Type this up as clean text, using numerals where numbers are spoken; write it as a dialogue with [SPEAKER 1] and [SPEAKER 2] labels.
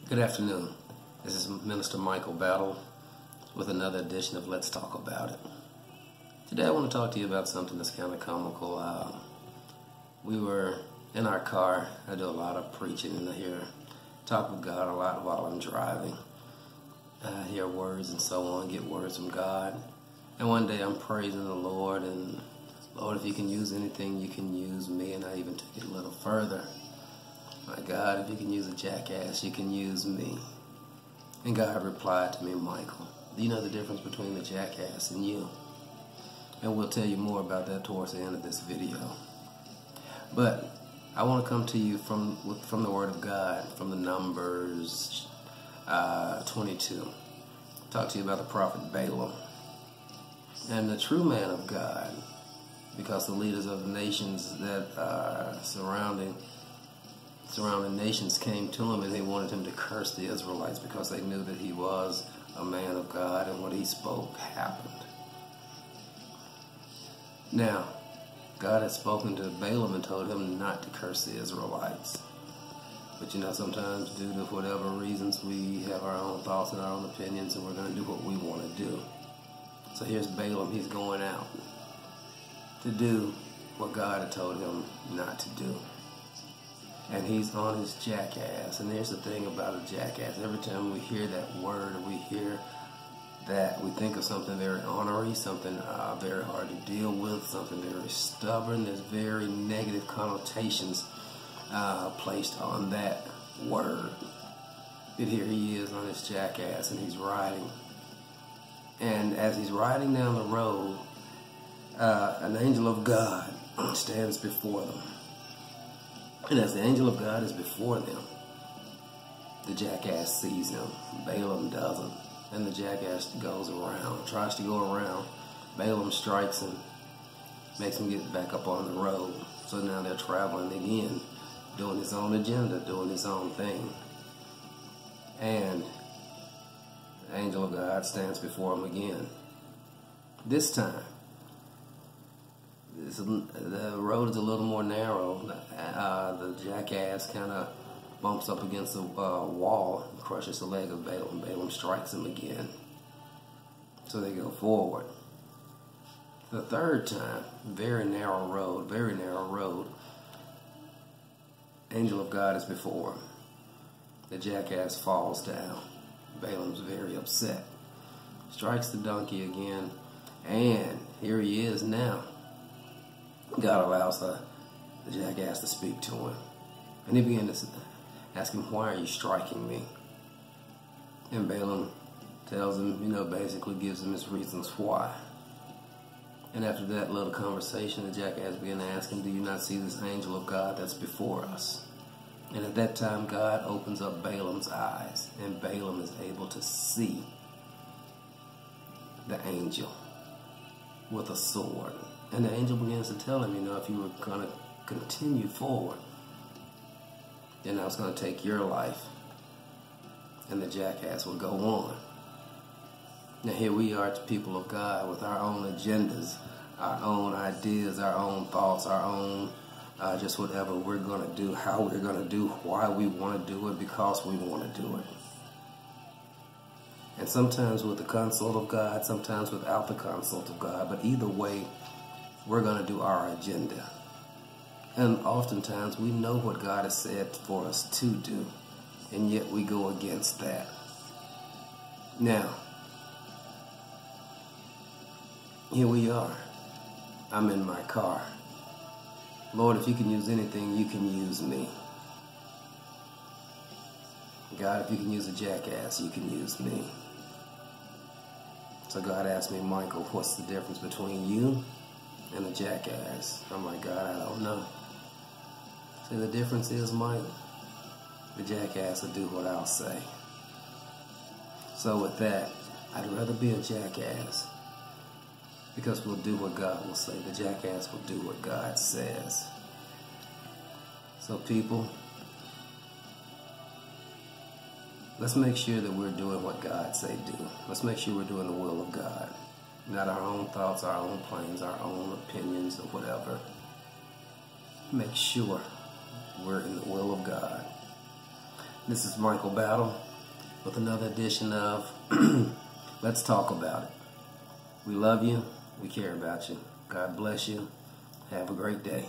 [SPEAKER 1] Good afternoon. This is Minister Michael Battle with another edition of Let's Talk About It. Today I want to talk to you about something that's kind of comical. We were in our car. I do a lot of preaching and I hear talk of God a lot while I'm driving. I hear words and so on, get words from God. And one day I'm praising the Lord and, Lord, if you can use anything, you can use me. And I even took it a little further. My God, if you can use a jackass, you can use me. And God replied to me, Michael, do you know the difference between the jackass and you? And we'll tell you more about that towards the end of this video. But I want to come to you from the Word of God, from the Numbers 22. Talk to you about the prophet Balaam. And the true man of God, because the leaders of the nations that are surrounding nations came to him and they wanted him to curse the Israelites because they knew that he was a man of God and what he spoke happened. Now, God had spoken to Balaam and told him not to curse the Israelites. But you know, sometimes due to whatever reasons, we have our own thoughts and our own opinions and we're going to do what we want to do. So here's Balaam. He's going out to do what God had told him not to do. And he's on his jackass. And here's the thing about a jackass. Every time we hear that word, or we hear that, we think of something very ornery, something very hard to deal with, something very stubborn. There's very negative connotations placed on that word. But here he is on his jackass, and he's riding. And as he's riding down the road, an angel of God stands before them. And as the angel of God is before them, the jackass sees him. Balaam doesn't. And the jackass goes around, tries to go around. Balaam strikes him, makes him get back up on the road. So now they're traveling again, doing his own agenda, doing his own thing. And the angel of God stands before him again. This time, the road is a little more narrow. The jackass kind of bumps up against the wall and crushes the leg of Balaam. Balaam strikes him again. So they go forward. The third time, very narrow road. Angel of God is before him. The jackass falls down. Balaam's very upset. Strikes the donkey again. And here he is now. God allows the jackass to speak to him. And he began to ask him, why are you striking me? And Balaam tells him, basically gives him his reasons why. And after that little conversation, the jackass began to ask him, do you not see this angel of God that's before us? And at that time, God opens up Balaam's eyes, and Balaam is able to see the angel with a sword. And the angel begins to tell him, if you were going to continue forward, then I was going to take your life, and the jackass will go on. Now here we are, people of God, with our own agendas, our own ideas, our own thoughts, our own just whatever we're going to do, how we're going to do, why we want to do it, because we want to do it. And sometimes with the consult of God, sometimes without the consult of God, but either way, we're going to do our agenda. And oftentimes we know what God has said for us to do, and yet we go against that. Now, here we are. I'm in my car. Lord, if you can use anything, you can use me. God, if you can use a jackass, you can use me. So God asked me, Michael, what's the difference between you and the jackass? I'm like, God, I don't know. See, the difference is, Mike, the jackass will do what I'll say. So with that, I'd rather be a jackass, because we'll do what God will say. The jackass will do what God says. So people, let's make sure that we're doing what God say do. Let's make sure we're doing the will of God. Not our own thoughts, our own plans, our own opinions, or whatever. Make sure we're in the will of God. This is Michael Battle with another edition of Let's Talk About It. We love you. We care about you. God bless you. Have a great day.